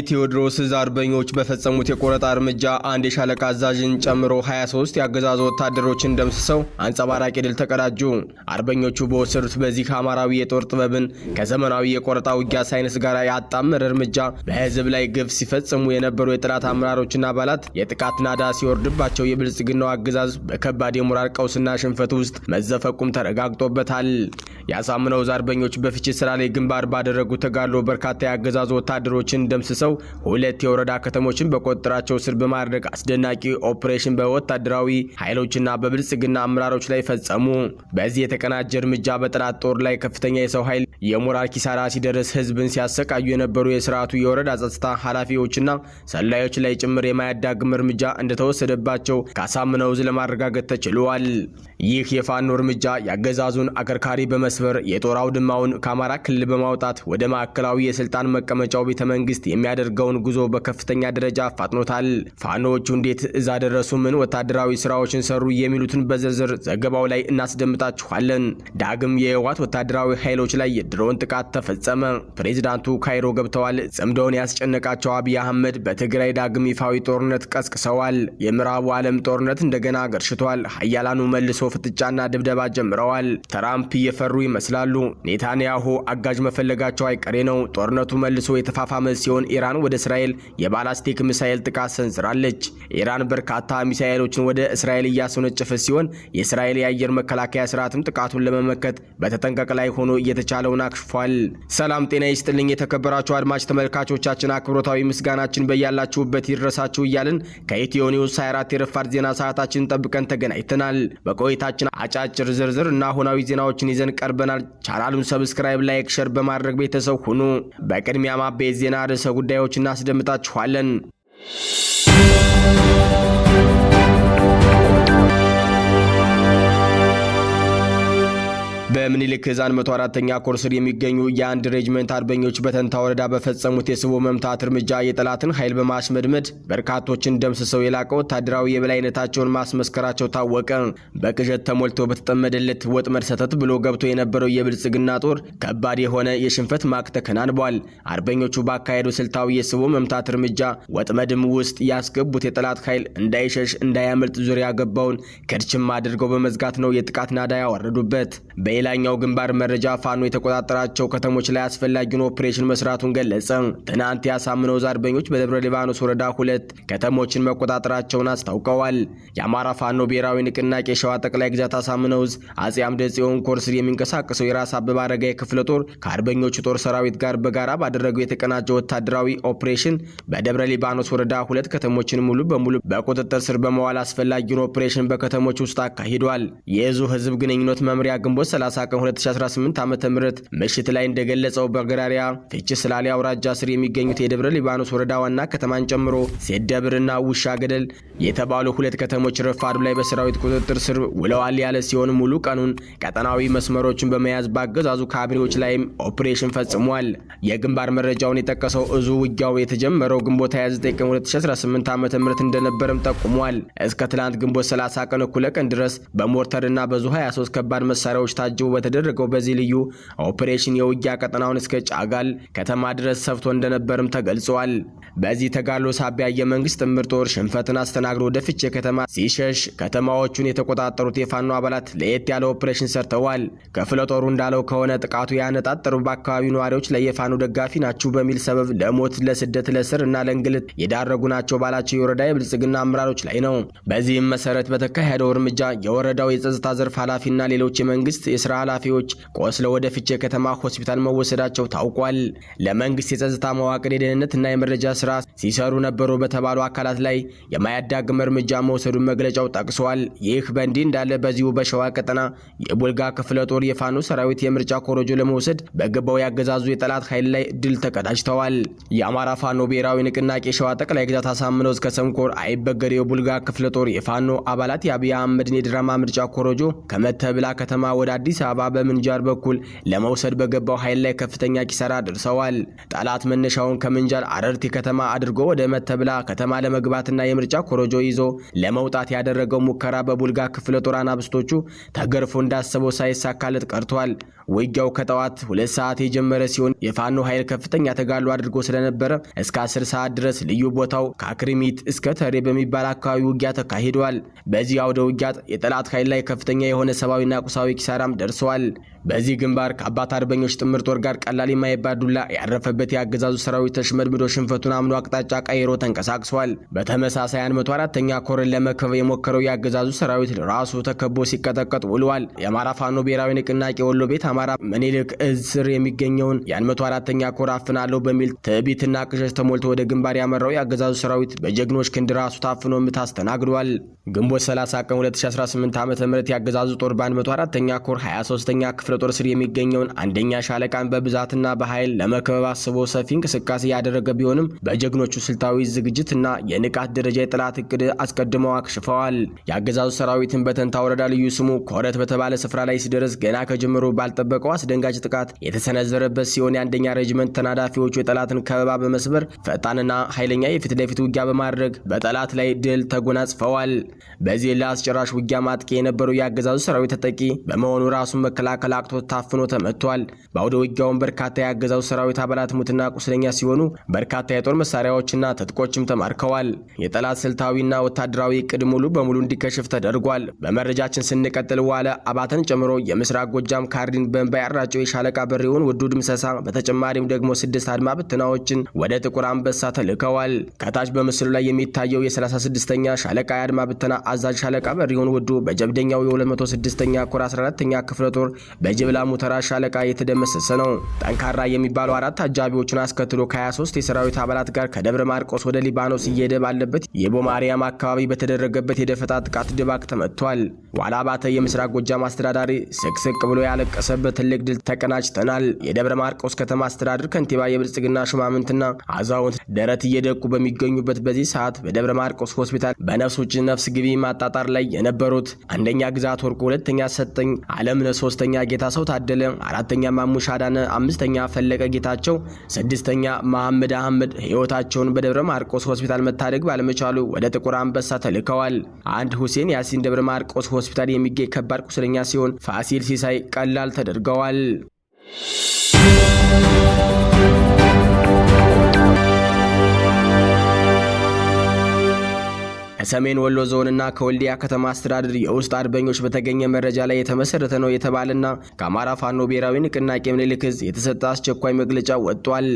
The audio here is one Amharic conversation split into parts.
ቴዎድሮስ አርበኞች በፈጸሙት የቆረጣ እርምጃ አንድ የሻለቃ አዛዥን ጨምሮ 23 ያገዛዙ ወታደሮችን ደምስሰው አንጸባራቂ ድል ተቀዳጁ። አርበኞቹ በወሰዱት በዚህ አማራዊ የጦር ጥበብን ከዘመናዊ የቆረጣ ውጊያ ሳይንስ ጋር ያጣመረ እርምጃ በህዝብ ላይ ግፍ ሲፈጽሙ የነበሩ የጥላት አመራሮችና አባላት የጥቃት ናዳ ሲወርድባቸው የብልጽግናው አገዛዝ በከባድ የሞራል ቀውስና ሽንፈት ውስጥ መዘፈቁም ተረጋግጦበታል። ያሳምነው አርበኞች በፍቼ ሰላሌ ግንባር ባደረጉት ተጋድሎ በርካታ ያገዛዙ ወታደሮችን ደምስሰው ሁለት የወረዳ ከተሞችን በቁጥጥራቸው ስር በማድረግ አስደናቂ ኦፕሬሽን በወታደራዊ ኃይሎችና በብልጽግና አመራሮች ላይ ፈጸሙ። በዚህ የተቀናጀ እርምጃ በጠላት ጦር ላይ ከፍተኛ የሰው ኃይል የሞራል ኪሳራ ሲደርስ ህዝብን ሲያሰቃዩ የነበሩ የሥርዓቱ የወረዳ ጸጥታ ኃላፊዎችና ሰላዮች ላይ ጭምር የማያዳግም እርምጃ እንደተወሰደባቸው ካሳምነው ለማረጋገጥ ተችሏል። ይህ የፋኖ እርምጃ ያገዛዙን አከርካሪ በመስበር የጦር አውድማውን ከአማራ ክልል በማውጣት ወደ ማዕከላዊ የስልጣን መቀመጫው ቤተ መንግስት የሚያደርገውን ጉዞ በከፍተኛ ደረጃ አፋጥኖታል። ፋኖዎቹ እንዴት እዛ ደረሱ፣ ምን ወታደራዊ ስራዎችን ሰሩ የሚሉትን በዝርዝር ዘገባው ላይ እናስደምጣችኋለን። ዳግም የህወሓት ወታደራዊ ኃይሎች ላይ የድሮን ጥቃት ተፈጸመ። ፕሬዝዳንቱ ካይሮ ገብተዋል። ጽምዶውን ያስጨነቃቸው አብይ አህመድ በትግራይ ዳግም ይፋዊ ጦርነት ቀስቅሰዋል። የምዕራቡ ዓለም ጦርነት እንደገና ገርሽቷል። ኃያላኑ መልሶ ፍጥጫና ድብደባ ጀምረዋል። ትራምፕ እየፈሩ ይመስላሉ። ኔታንያሁ አጋዥ መፈለጋቸው አይቀሬ ነው። ጦርነቱ መልሶ የተፋፋመ ሲሆን ኢራን ወደ እስራኤል የባላስቲክ ሚሳኤል ጥቃት ሰንዝራለች። ኢራን በርካታ ሚሳኤሎችን ወደ እስራኤል እያስወነጨፈ ሲሆን የእስራኤል የአየር መከላከያ ስርዓትም ጥቃቱን ለመመከት በተጠንቀቅ ላይ ሆኖ እየተቻለውን አክሽፏል። ሰላም ጤና ይስጥልኝ የተከበራችሁ አድማጭ ተመልካቾቻችን፣ አክብሮታዊ ምስጋናችን በያላችሁበት ይድረሳችሁ እያልን ከኢትዮ ኒውስ 24 የረፋድ ዜና ሰዓታችን ጠብቀን ተገናኝተናል። በቆይታችን አጫጭር ዝርዝር እና አሁናዊ ዜናዎችን ይዘን ቀርበናል። ቻናሉን ሰብስክራይብ፣ ላይክ፣ ሼር በማድረግ ቤተሰብ ሁኑ። በቅድሚያ ማቤት ዜና ርዕሰ ጉዳዮችን እናስደምጣችኋለን። በምኒልክ ዕዝ 104ኛ ኮር ስር የሚገኙ የአንድ ሬጅመንት አርበኞች በተንታ ወረዳ በፈጸሙት የስቦ መምታት እርምጃ የጠላትን ኃይል በማሽመድመድ በርካቶችን ደምስሰው የላቀ ወታደራዊ የበላይነታቸውን ማስመስከራቸው ታወቀ። በቅዠት ተሞልቶ በተጠመደለት ወጥመድ ሰተት ብሎ ገብቶ የነበረው የብልጽግና ጦር ከባድ የሆነ የሽንፈት ማቅ ተከናንቧል። አርበኞቹ ባካሄዱ ስልታዊ የስቦ መምታት እርምጃ ወጥመድም ውስጥ ያስገቡት የጠላት ኃይል እንዳይሸሽ እንዳያመልጥ ዙሪያ ገባውን ከድችም አድርገው በመዝጋት ነው የጥቃት ናዳ ያወረዱበት። ሌላኛው ግንባር መረጃ ፋኖ የተቆጣጠራቸው ከተሞች ላይ አስፈላጊውን ኦፕሬሽን መስራቱን ገለጸ። ትናንት ያሳምነው አርበኞች በደብረ ሊባኖስ ወረዳ 2 ከተሞችን መቆጣጠራቸውን አስታውቀዋል። የአማራ ፋኖ ብሔራዊ ንቅናቄ ሸዋ ጠቅላይ ግዛት አሳምነው አጼ አምደ ጽዮን ኮር ስር የሚንቀሳቀሰው የራስ አበበ አረጋይ ክፍለ ጦር ከአርበኞቹ ጦር ሰራዊት ጋር በጋራ ባደረገው የተቀናጀ ወታደራዊ ኦፕሬሽን በደብረ ሊባኖስ ወረዳ 2 ከተሞችን ሙሉ በሙሉ በቁጥጥር ስር በመዋል አስፈላጊውን ኦፕሬሽን በከተሞች ውስጥ አካሂዷል። የእዙ ህዝብ ግንኙነት መምሪያ ግንቦት 30 ቀን 2018 ዓ.ም ምሽት ላይ እንደገለጸው በግራሪያ ፍቼ ሰላሌ አውራጃ ስር የሚገኙት የደብረ ሊባኖስ ወረዳ ዋና ከተማን ጨምሮ ሴደብርና ውሻ ገደል የተባሉ 2 ከተሞች ረፋዱ ላይ በሰራዊት ቁጥጥር ስር ውለዋል ያለ ሲሆን ሙሉ ቀኑን ቀጠናዊ መስመሮችን በመያዝ ባገዛዙ ካቢኔዎች ላይም ኦፕሬሽን ፈጽሟል። የግንባር መረጃውን የጠቀሰው እዙ ውጊያው የተጀመረው ግንቦት 29 ቀን 2018 ዓ.ም እንደነበረም ጠቁሟል። እስከ ትላንት ግንቦት 30 ቀን እኩለ ቀን ድረስ በሞርተርና በዙ 23 ከባድ መሳሪያዎች ታጅበው በተደረገው በዚህ ልዩ ኦፕሬሽን የውጊያ ቀጠናውን እስከ ጫጋል ከተማ ድረስ ሰፍቶ እንደነበርም ተገልጿል። በዚህ ተጋድሎ ሳቢያ የመንግስት ጥምር ጦር ሽንፈትን አስተናግዶ ወደ ፍቼ ከተማ ሲሸሽ ከተማዎቹን የተቆጣጠሩት የፋኖ አባላት ለየት ያለ ኦፕሬሽን ሰርተዋል። ክፍለ ጦሩ እንዳለው ከሆነ ጥቃቱ ያነጣጠሩ በአካባቢው ነዋሪዎች ላይ የፋኖ ደጋፊ ናችሁ በሚል ሰበብ ለሞት፣ ለስደት፣ ለስር እና ለእንግልት የዳረጉ ናቸው ባላቸው የወረዳ የብልጽግና አመራሮች ላይ ነው። በዚህም መሰረት በተካሄደው እርምጃ የወረዳው የጸጥታ ዘርፍ ኃላፊና ሌሎች የመንግስት የስራ ኃላፊዎች ቆስለው ወደ ፍቼ ከተማ ሆስፒታል መወሰዳቸው ታውቋል። ለመንግስት የጸጥታ መዋቅር የደህንነትና የመረጃ ስራ ሲሰሩ ነበሩ በተባሉ አካላት ላይ የማያዳግም እርምጃ መውሰዱን መግለጫው ጠቅሷል። ይህ በእንዲህ እንዳለ በዚሁ በሸዋ ቀጠና የቡልጋ ክፍለ ጦር የፋኖ ሰራዊት የምርጫ ኮሮጆ ለመውሰድ በገባው ያገዛዙ የጠላት ኃይል ላይ ድል ተቀዳጅተዋል። የአማራ ፋኖ ብሔራዊ ንቅናቄ ሸዋ ጠቅላይ ግዛት አሳምነው እስከ ሰምኮር አይበገሬው የቡልጋ ክፍለ ጦር የፋኖ አባላት የአብይ አህመድን የድራማ ምርጫ ኮሮጆ ከመተብላ ከተማ ወደ አዲስ አበባ በምንጃር በኩል ለመውሰድ በገባው ኃይል ላይ ከፍተኛ ኪሳራ ደርሰዋል። ጠላት መነሻውን ከምንጃር አረርቲ ከተማ አድርጎ ወደ መተብላ ከተማ ለመግባትና የምርጫ ኮሮጆ ይዞ ለመውጣት ያደረገው ሙከራ በቡልጋ ክፍለ ጦር አናብስቶቹ ተገርፎ እንዳሰበው ሳይሳካለት ቀርቷል። ውጊያው ከጠዋት 2 ሰዓት የጀመረ ሲሆን የፋኖ ኃይል ከፍተኛ ተጋድሎ አድርጎ ስለነበረ እስከ 10 ሰዓት ድረስ ልዩ ቦታው ካክሪሚት እስከ ተሬ በሚባል አካባቢ ውጊያ ተካሂዷል። በዚህ አውደ ውጊያ የጠላት ኃይል ላይ ከፍተኛ የሆነ ሰብአዊና ቁሳዊ ኪሳራም ደርሷል። በዚህ ግንባር ከአባት አርበኞች ጥምር ጦር ጋር ቀላል የማይባል ዱላ ያረፈበት የአገዛዙ ሰራዊት ተሽመድምዶ ሽንፈቱን አምኖ አቅጣጫ ቀይሮ ተንቀሳቅሷል። በተመሳሳይ 104ኛ ኮርን ለመከበብ የሞከረው የአገዛዙ ሰራዊት ራሱ ተከቦ ሲቀጠቀጥ ውሏል። የአማራ ፋኖ ብሔራዊ ንቅናቄ ወሎ ቤት አማራ ምኒልክ እዝ ስር የሚገኘውን የ104ኛ ኮር አፍናለሁ በሚል ትዕቢትና ቅዠት ተሞልቶ ወደ ግንባር ያመራው የአገዛዙ ሰራዊት በጀግኖች ክንድ ራሱ ታፍኖ ምት አስተናግዷል። ግንቦት 30 ቀን 2018 ዓ.ም የአገዛዙ ጦር በ104ኛ ኮር 23ኛ ክፍለ ጦር ስር የሚገኘውን አንደኛ ሻለቃን በብዛትና በኃይል ለመከበብ አስቦ ሰፊ እንቅስቃሴ ያደረገ ቢሆንም በጀግኖቹ ስልታዊ ዝግጅትና የንቃት ደረጃ የጠላት እቅድ አስቀድመው አክሽፈዋል። የአገዛዙ ሰራዊትን በተንታ ወረዳ ልዩ ስሙ ኮረት በተባለ ስፍራ ላይ ሲደርስ ገና ከጀምሮ ባልጠበቀው አስደንጋጭ ጥቃት የተሰነዘረበት ሲሆን የአንደኛ ሬጅመንት ተናዳፊዎቹ የጠላትን ከበባ በመስበር ፈጣንና ኃይለኛ የፊት ለፊት ውጊያ በማድረግ በጠላት ላይ ድል ተጎናጽፈዋል። በዚህ ለአስጨራሽ ውጊያ ማጥቂ የነበረው የአገዛዙ ሰራዊት ተጠቂ በመሆኑ ራሱን መከላከል አቅቶ ታፍኖ ተመቷል። በአውደ ውጊያውን በርካታ የአገዛዙ ሰራዊት አባላት ሙትና ቁስለኛ ሲሆኑ በርካታ የጦር መሳሪያዎችና ትጥቆችም ተማርከዋል። የጠላት ስልታዊና ወታደራዊ እቅድ ሙሉ በሙሉ እንዲከሽፍ ተደርጓል። በመረጃችን ስንቀጥል ዋለ አባተን ጨምሮ የምስራቅ ጎጃም ካርዲን በእንባ ያራጨው የሻለቃ በሬውን ውዱ ድምሰሳ በተጨማሪም ደግሞ 6 አድማ ብትናዎችን ወደ ጥቁር አንበሳ ተልከዋል። ከታች በምስሉ ላይ የሚታየው የ36ኛ ሻለቃ የአድማ ብትና አዛዥ ሻለቃ በሬውን ውዱ በጀብደኛው የ206ኛ ኮር 14ኛ ክፍለ ጦር በጅብላ ሙተራ ሻለቃ የተደመሰሰ ነው። ጠንካራ የሚባለው 4 አጃቢዎቹን አስከትሎ ከ23 የሰራዊት አባላት ጋር ከደብረ ማርቆስ ወደ ሊባኖስ እየሄደ ባለበት የቦ ማርያም አካባቢ በተደረገበት የደፈጣ ጥቃት ድባቅ ተመቷል። ዋላ አባተ የምስራቅ ጎጃም አስተዳዳሪ ስቅስቅ ብሎ ያለቀሰበት ትልቅ ድል ተቀናጅተናል። የደብረ ማርቆስ ከተማ አስተዳደር ከንቲባ የብልጽግና ሹማምንትና አዛውንት ደረት እየደቁ በሚገኙበት በዚህ ሰዓት በደብረ ማርቆስ ሆስፒታል በነፍስ ውጭ ነፍስ ግቢ ማጣጣር ላይ የነበሩት አንደኛ ግዛት ወርቁ፣ ሁለተኛ ሰጠኝ አለምነ፣ ሶስተኛ ጌታ ሰው ታደለ፣ አራተኛ ማሙሽ አዳነ፣ አምስተኛ ፈለቀ ጌታቸው፣ ስድስተኛ መሐመድ አህመድ ህይወታቸውን በደብረ ማርቆስ ሆስፒታል መታደግ ባለመቻሉ ወደ ጥቁር አንበሳ ተልከዋል። አንድ ሁሴን ያሲን ደብረ ማርቆስ ሆስፒታል የሚገኝ ከባድ ቁስለኛ ሲሆን ፋሲል ሲሳይ ቀላል ተደርገዋል። ከሰሜን ወሎ ዞንና ከወልዲያ ከተማ አስተዳደር የውስጥ አርበኞች በተገኘ መረጃ ላይ የተመሰረተ ነው የተባለና ከአማራ ፋኖ ብሔራዊ ንቅናቄ ምኒልክ ዕዝ የተሰጠ አስቸኳይ መግለጫ ወጥቷል።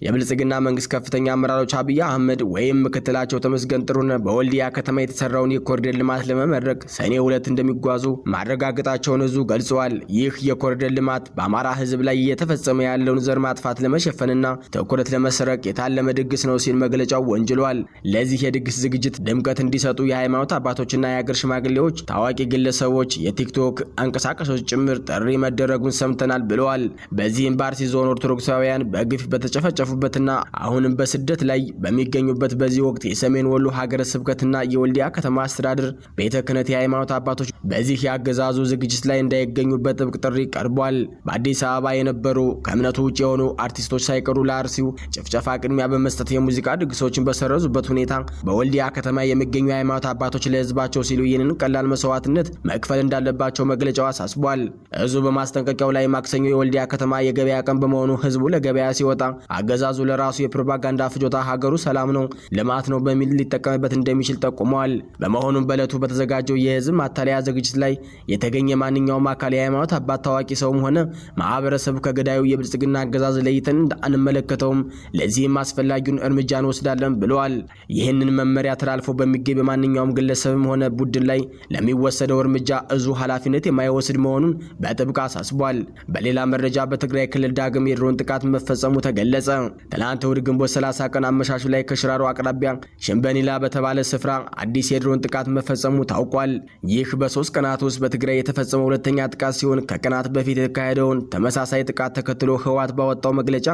የብልጽግና መንግስት ከፍተኛ አመራሮች አብይ አህመድ ወይም ምክትላቸው ተመስገን ጥሩነህ በወልዲያ ከተማ የተሰራውን የኮሪደር ልማት ለመመረቅ ሰኔ 2 እንደሚጓዙ ማረጋገጣቸውን ዕዙ ገልጸዋል። ይህ የኮሪደር ልማት በአማራ ህዝብ ላይ እየተፈጸመ ያለውን ዘር ማጥፋት ለመሸፈንና ትኩረት ለመሰረቅ የታለመ ድግስ ነው ሲል መግለጫው ወንጅሏል። ለዚህ የድግስ ዝግጅት ድምቀት እንዲሰጡ የሃይማኖት አባቶችና የአገር ሽማግሌዎች፣ ታዋቂ ግለሰቦች፣ የቲክቶክ አንቀሳቃሾች ጭምር ጥሪ መደረጉን ሰምተናል ብለዋል። በዚህም በአርሲ ዞን ኦርቶዶክሳውያን በግፍ በተጨፈጨፉበትና አሁንም በስደት ላይ በሚገኙበት በዚህ ወቅት የሰሜን ወሎ ሀገረ ስብከትና የወልዲያ ከተማ አስተዳደር ቤተ ክህነት የሃይማኖት አባቶች በዚህ ያገዛዙ ዝግጅት ላይ እንዳይገኙበት ጥብቅ ጥሪ ቀርቧል። በአዲስ አበባ የነበሩ ከእምነቱ ውጭ የሆኑ አርቲስቶች ሳይቀሩ ለአርሲው ጭፍጨፋ ቅድሚያ በመስጠት የሙዚቃ ድግሶችን በሰረዙበት ሁኔታ በወልዲያ ከተማ የሚገኙ የሃይማኖት አባቶች ለህዝባቸው ሲሉ ይህንን ቀላል መስዋዕትነት መክፈል እንዳለባቸው መግለጫው አሳስቧል። ዕዙ በማስጠንቀቂያው ላይ ማክሰኞ የወልዲያ ከተማ የገበያ ቀን በመሆኑ ህዝቡ ለገበያ ሲወጣ አገዛዙ ለራሱ የፕሮፓጋንዳ ፍጆታ ሀገሩ ሰላም ነው፣ ልማት ነው በሚል ሊጠቀምበት እንደሚችል ጠቁመዋል። በመሆኑም በዕለቱ በተዘጋጀው የህዝብ ማታለያ ዝግጅት ላይ የተገኘ ማንኛውም አካል የሃይማኖት አባት፣ ታዋቂ ሰውም ሆነ ማህበረሰብ ከገዳዩ የብልጽግና አገዛዝ ለይተን አንመለከተውም፣ ለዚህም አስፈላጊውን እርምጃ እንወስዳለን ብለዋል። ይህንን መመሪያ ተላልፎ በሚገኝ በማንኛውም ግለሰብም ሆነ ቡድን ላይ ለሚወሰደው እርምጃ ዕዙ ኃላፊነት የማይወስድ መሆኑን በጥብቅ አሳስቧል። በሌላ መረጃ በትግራይ ክልል ዳግም የድሮን ጥቃት መፈጸሙ ተገለጸ። ትላንት እሁድ ግንቦት 30 ቀን አመሻሹ ላይ ከሽራሮ አቅራቢያ ሽምበኒላ በተባለ ስፍራ አዲስ የድሮን ጥቃት መፈጸሙ ታውቋል። ይህ በ3 ቀናት ውስጥ በትግራይ የተፈጸመው ሁለተኛ ጥቃት ሲሆን ከቀናት በፊት የተካሄደውን ተመሳሳይ ጥቃት ተከትሎ ህወሓት ባወጣው መግለጫ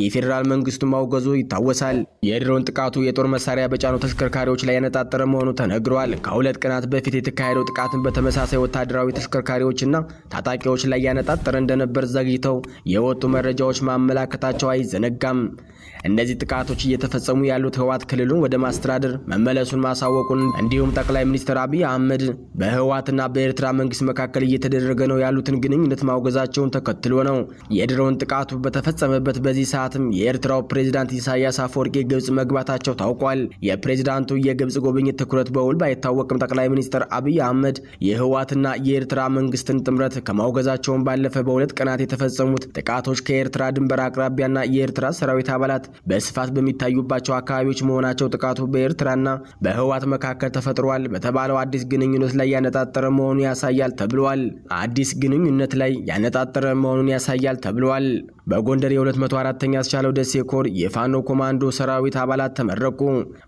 የፌዴራል መንግስቱ ማውገዙ ይታወሳል። የድሮን ጥቃቱ የጦር መሳሪያ በጫኑ ተሽከርካሪዎች ላይ ያነጣጠረ መሆኑ ተነግሯል። ከሁለት ቀናት በፊት የተካሄደው ጥቃትን በተመሳሳይ ወታደራዊ ተሽከርካሪዎችና ታጣቂዎች ላይ ያነጣጠረ እንደነበር ዘግይተው የወጡ መረጃዎች ማመላከታቸው አይዘነጋም። እነዚህ ጥቃቶች እየተፈጸሙ ያሉት ህወሓት ክልሉን ወደ ማስተዳደር መመለሱን ማሳወቁን እንዲሁም ጠቅላይ ሚኒስትር አብይ አህመድ በህወሓትና በኤርትራ መንግስት መካከል እየተደረገ ነው ያሉትን ግንኙነት ማውገዛቸውን ተከትሎ ነው። የድሮን ጥቃቱ በተፈጸመበት በዚህ ሰዓትም የኤርትራው ፕሬዝዳንት ኢሳያስ አፈወርቂ ግብጽ መግባታቸው ታውቋል። የፕሬዝዳንቱ የግብጽ ጉብኝት ትኩረት በውል ባይታወቅም ጠቅላይ ሚኒስትር አብይ አህመድ የህወሓትና የኤርትራ መንግስትን ጥምረት ከማውገዛቸውን ባለፈ በሁለት ቀናት የተፈጸሙት ጥቃቶች ከኤርትራ ድንበር አቅራቢያና የኤርትራ ሰራዊት አባላት በስፋት በሚታዩባቸው አካባቢዎች መሆናቸው ጥቃቱ በኤርትራና በህወሓት መካከል ተፈጥሯል በተባለው አዲስ ግንኙነት ላይ ያነጣጠረ መሆኑን ያሳያል ተብሏል። አዲስ ግንኙነት ላይ ያነጣጠረ መሆኑን ያሳያል ተብሏል። በጎንደር የ204ኛ አስቻለው ደሴ ኮር የፋኖ ኮማንዶ ሰራዊት አባላት ተመረቁ።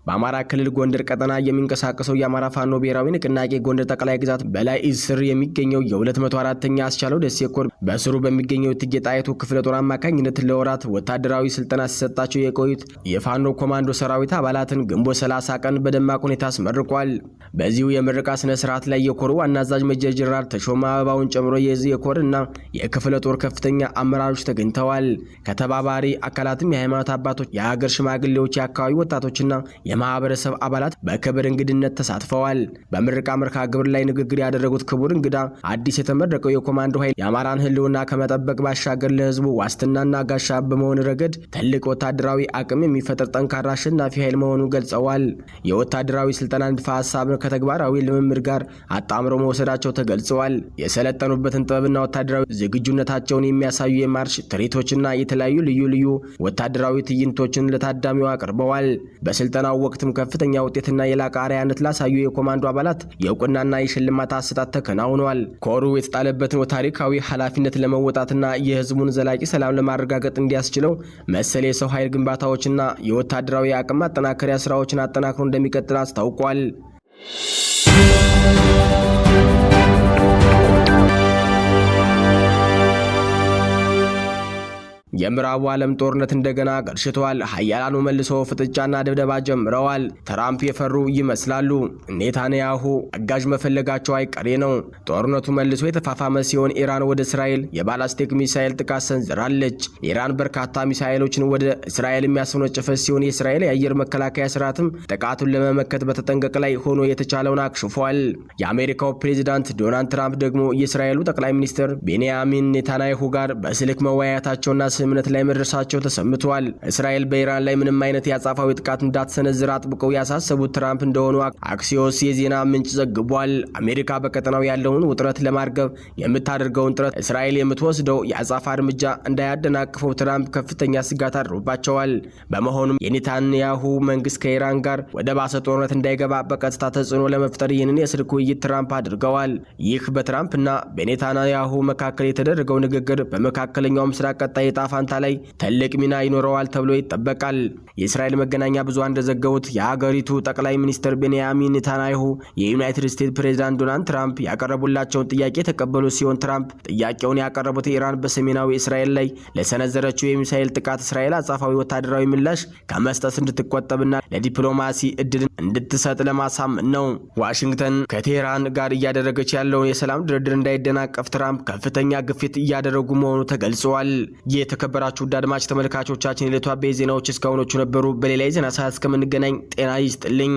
በአማራ ክልል ጎንደር ቀጠና የሚንቀሳቀሰው የአማራ ፋኖ ብሔራዊ ንቅናቄ ጎንደር ጠቅላይ ግዛት በላይ እዝ ስር የሚገኘው የ204ኛ አስቻለው ደሴ ኮር በስሩ በሚገኘው እቴጌ ጣይቱ ክፍለ ጦር አማካኝነት ለወራት ወታደራዊ ስልጠና ሲሰጣቸው የቆዩት የፋኖ ኮማንዶ ሰራዊት አባላትን ግንቦት 30 ቀን በደማቅ ሁኔታ አስመርቋል። በዚሁ የምረቃ ስነ ስርዓት ላይ የኮሩ ዋና አዛዥ ሜጀር ጀነራል ተሾመ አበባውን ጨምሮ የዚህ የኮር እና የክፍለ ጦር ከፍተኛ አመራሮች ተገኝተዋል። ከተባባሪ አካላትም የሃይማኖት አባቶች፣ የሀገር ሽማግሌዎች፣ የአካባቢ ወጣቶችና የማህበረሰብ አባላት በክብር እንግድነት ተሳትፈዋል። በምረቃ መርሃ ግብር ላይ ንግግር ያደረጉት ክቡር እንግዳ አዲስ የተመረቀው የኮማንዶ ኃይል የአማራን ህልውና ከመጠበቅ ባሻገር ለህዝቡ ዋስትናና ጋሻ በመሆን ረገድ ትልቅ ወታደራዊ አቅም የሚፈጥር ጠንካራ አሸናፊ ኃይል መሆኑን ገልጸዋል። የወታደራዊ ስልጠና ንድፈ ሀሳብ ከተግባራዊ ልምምድ ጋር አጣምረው መውሰዳቸው ተገልጸዋል። የሰለጠኑበትን ጥበብና ወታደራዊ ዝግጁነታቸውን የሚያሳዩ የማርሽ ትርኢቶችና የተለያዩ ልዩ ወታደራዊ ትዕይንቶችን ለታዳሚው አቅርበዋል። በስልጠናው ወቅትም ከፍተኛ ውጤትና የላቀ አርአያነት ላሳዩ የኮማንዶ አባላት የእውቅናና የሽልማት አሰጣጥ ተከናውኗል። ኮሩ የተጣለበትን ታሪካዊ ኃላፊነት ለመወጣትና የህዝቡን ዘላቂ ሰላም ለማረጋገጥ እንዲያስችለው መሰል የሰው ኃይል ግንባታዎችና የወታደራዊ አቅም ማጠናከሪያ ስራዎችን አጠናክሮ እንደሚቀጥል አስታውቋል። የምዕራቡ ዓለም ጦርነት እንደገና ገርሽቷል። ሀያላኑ መልሶ ፍጥጫና ድብደባ ጀምረዋል። ትራምፕ የፈሩ ይመስላሉ። ኔታንያሁ አጋዥ መፈለጋቸው አይቀሬ ነው። ጦርነቱ መልሶ የተፋፋመ ሲሆን ኢራን ወደ እስራኤል የባላስቲክ ሚሳኤል ጥቃት ሰንዝራለች። ኢራን በርካታ ሚሳኤሎችን ወደ እስራኤል የሚያስወነጨፈች ሲሆን የእስራኤል የአየር መከላከያ ስርዓትም ጥቃቱን ለመመከት በተጠንቀቅ ላይ ሆኖ የተቻለውን አክሽፏል። የአሜሪካው ፕሬዚዳንት ዶናልድ ትራምፕ ደግሞ የእስራኤሉ ጠቅላይ ሚኒስትር ቤንያሚን ኔታንያሁ ጋር በስልክ መወያየታቸውና ስምምነት ላይ መድረሳቸው ተሰምቷል። እስራኤል በኢራን ላይ ምንም አይነት የአጸፋዊ ጥቃት እንዳትሰነዝር አጥብቀው ያሳሰቡት ትራምፕ እንደሆኑ አክሲዮስ የዜና ምንጭ ዘግቧል። አሜሪካ በቀጠናው ያለውን ውጥረት ለማርገብ የምታደርገውን ጥረት እስራኤል የምትወስደው የአጸፋ እርምጃ እንዳያደናቅፈው ትራምፕ ከፍተኛ ስጋት አድሮባቸዋል። በመሆኑም የኔታንያሁ መንግስት ከኢራን ጋር ወደ ባሰ ጦርነት እንዳይገባ በቀጥታ ተጽዕኖ ለመፍጠር ይህንን የስልክ ውይይት ትራምፕ አድርገዋል። ይህ በትራምፕና በኔታንያሁ መካከል የተደረገው ንግግር በመካከለኛው ምስራቅ ቀጣይ ፋንታ ላይ ትልቅ ሚና ይኖረዋል ተብሎ ይጠበቃል። የእስራኤል መገናኛ ብዙሃን እንደዘገቡት የሀገሪቱ ጠቅላይ ሚኒስትር ቤንያሚን ኔታንያሁ የዩናይትድ ስቴትስ ፕሬዝዳንት ዶናልድ ትራምፕ ያቀረቡላቸውን ጥያቄ የተቀበሉ ሲሆን ትራምፕ ጥያቄውን ያቀረቡት ኢራን በሰሜናዊ እስራኤል ላይ ለሰነዘረችው የሚሳኤል ጥቃት እስራኤል አጸፋዊ ወታደራዊ ምላሽ ከመስጠት እንድትቆጠብና ለዲፕሎማሲ እድል እንድትሰጥ ለማሳመን ነው። ዋሽንግተን ከቴህራን ጋር እያደረገች ያለውን የሰላም ድርድር እንዳይደናቀፍ ትራምፕ ከፍተኛ ግፊት እያደረጉ መሆኑ ተገልጿል። የተከበራችሁ አድማጭ ተመልካቾቻችን የዕለቱ አበይት ዜናዎች እስካሁኖቹ ነበሩ። በሌላ የዜና ሰዓት እስከምንገናኝ ጤና ይስጥልኝ።